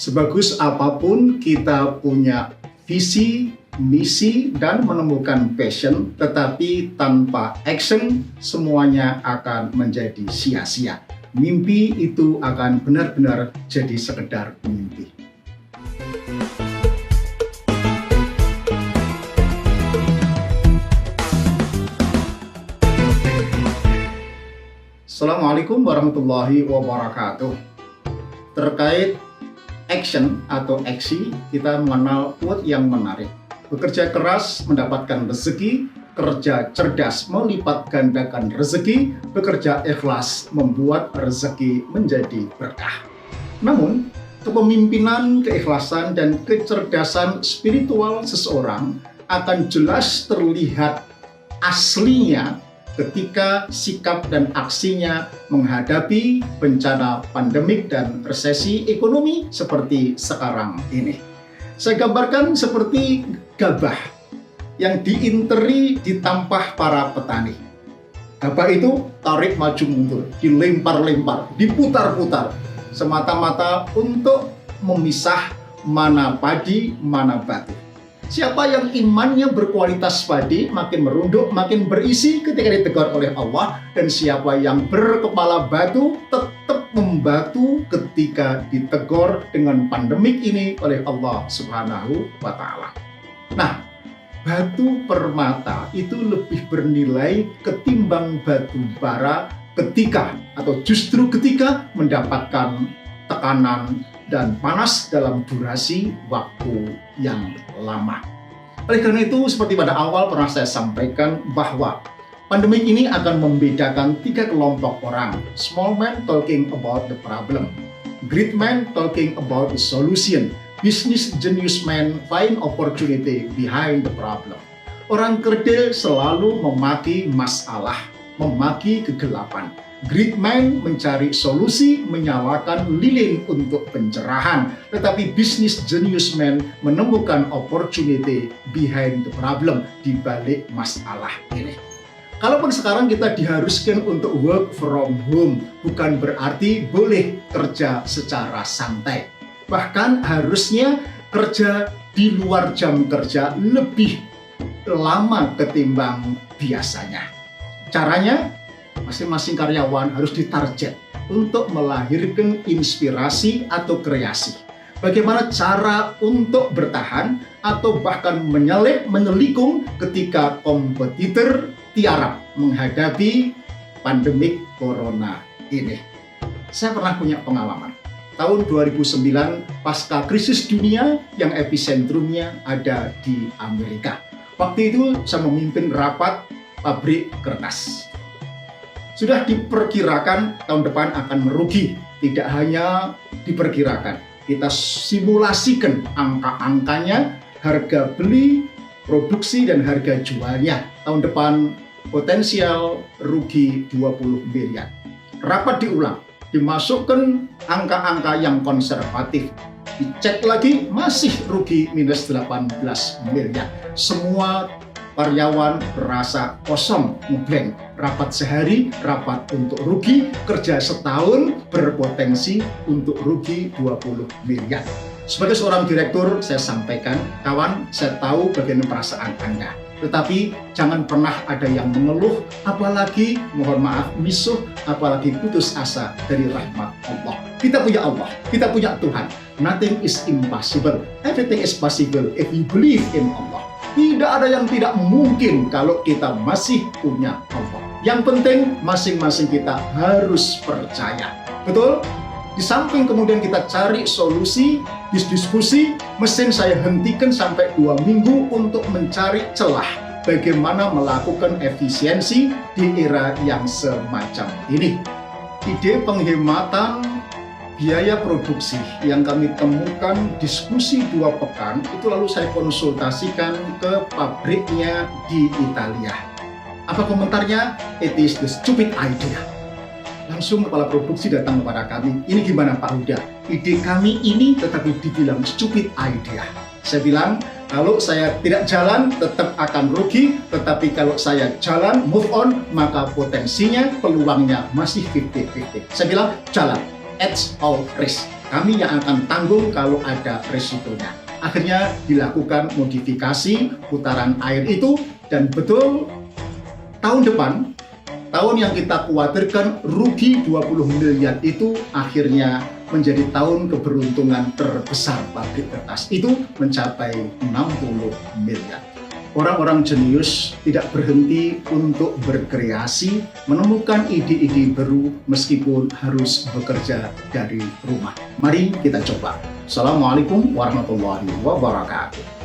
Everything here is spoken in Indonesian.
Sebagus apapun kita punya visi, misi, dan menemukan passion, tetapi tanpa action semuanya akan menjadi sia-sia. Mimpi itu akan benar-benar jadi sekedar mimpi. Assalamualaikum warahmatullahi wabarakatuh. Terkait action atau aksi, kita mengenal quote yang menarik. Bekerja keras mendapatkan rezeki, kerja cerdas melipat gandakan rezeki, bekerja ikhlas membuat rezeki menjadi berkah. Namun, kepemimpinan, keikhlasan, dan kecerdasan spiritual seseorang akan jelas terlihat aslinya ketika sikap dan aksinya menghadapi bencana pandemik dan resesi ekonomi seperti sekarang ini. Saya gambarkan seperti gabah yang diinteri ditampah para petani. Gabah itu tarik maju mundur, dilempar-lempar, diputar-putar, semata-mata untuk memisah mana padi, mana batu. Siapa yang imannya berkualitas padi makin merunduk, makin berisi ketika ditegur oleh Allah, dan siapa yang berkepala batu tetap membatu ketika ditegur dengan pandemik ini oleh Allah Subhanahu wa Ta'ala. Nah, batu permata itu lebih bernilai ketimbang batu bara ketika mendapatkan tekanan dan panas dalam durasi waktu yang lama. Oleh karena itu, seperti pada awal pernah saya sampaikan bahwa pandemi ini akan membedakan 3 kelompok orang. Small man talking about the problem, great man talking about the solution, business genius man find opportunity behind the problem. Orang kerdil selalu memaki masalah, memaki kegelapan. Great man mencari solusi, menyalakan lilin untuk pencerahan. Tetapi business genius man menemukan opportunity behind the problem, di balik masalah ini. Kalaupun sekarang kita diharuskan untuk work from home, bukan berarti boleh kerja secara santai. Bahkan harusnya kerja di luar jam kerja lebih lama ketimbang biasanya. Caranya, masing-masing karyawan harus ditarget untuk melahirkan inspirasi atau kreasi. Bagaimana cara untuk bertahan atau bahkan menelikung ketika kompetitor tiarap menghadapi pandemik corona ini. Saya pernah punya pengalaman. Tahun 2009 pasca krisis dunia yang episentrumnya ada di Amerika. Waktu itu saya memimpin rapat pabrik kertas. Sudah diperkirakan tahun depan akan merugi. Tidak hanya diperkirakan, kita simulasikan angka-angkanya, harga beli, produksi, dan harga jualnya. Tahun depan potensial rugi 20 miliar. Rapat diulang, dimasukkan angka-angka yang konservatif. Dicek lagi, masih rugi minus 18 miliar. Semua karyawan berasa kosong, ngeblank. Rapat sehari, rapat untuk rugi, kerja setahun berpotensi untuk rugi 20 miliar. Sebagai seorang direktur, saya sampaikan, kawan, saya tahu bagaimana perasaan Anda. Tetapi jangan pernah ada yang mengeluh, apalagi, mohon maaf, misuh, apalagi putus asa dari rahmat Allah. Kita punya Allah, kita punya Tuhan. Nothing is impossible. Everything is possible if you believe in Allah. Tidak ada yang tidak mungkin kalau kita masih punya Allah. Yang penting masing-masing kita harus percaya. Betul? Di samping kemudian kita cari solusi, diskusi, mesin saya hentikan sampai 2 minggu untuk mencari celah bagaimana melakukan efisiensi di era yang semacam ini. Ide penghematan biaya produksi yang kami temukan diskusi 2 pekan itu lalu saya konsultasikan ke pabriknya di Italia. Apa komentarnya? It is the stupid idea. Langsung kepala produksi datang kepada kami. Ini gimana Pak Huda? Ide kami ini tetapi dibilang stupid idea. Saya bilang, kalau saya tidak jalan tetap akan rugi, tetapi kalau saya jalan, move on, maka potensinya, peluangnya masih 50-50. Saya bilang, jalan. At all risk. kami yang akan tanggung kalau ada resikonya. Akhirnya dilakukan modifikasi putaran air itu, dan betul tahun depan, tahun yang kita khawatirkan rugi 20 miliar itu akhirnya menjadi tahun keberuntungan terbesar pabrik kertas itu, mencapai 60 miliar. Orang-orang jenius tidak berhenti untuk berkreasi, menemukan ide-ide baru meskipun harus bekerja dari rumah. Mari kita coba. Assalamualaikum warahmatullahi wabarakatuh.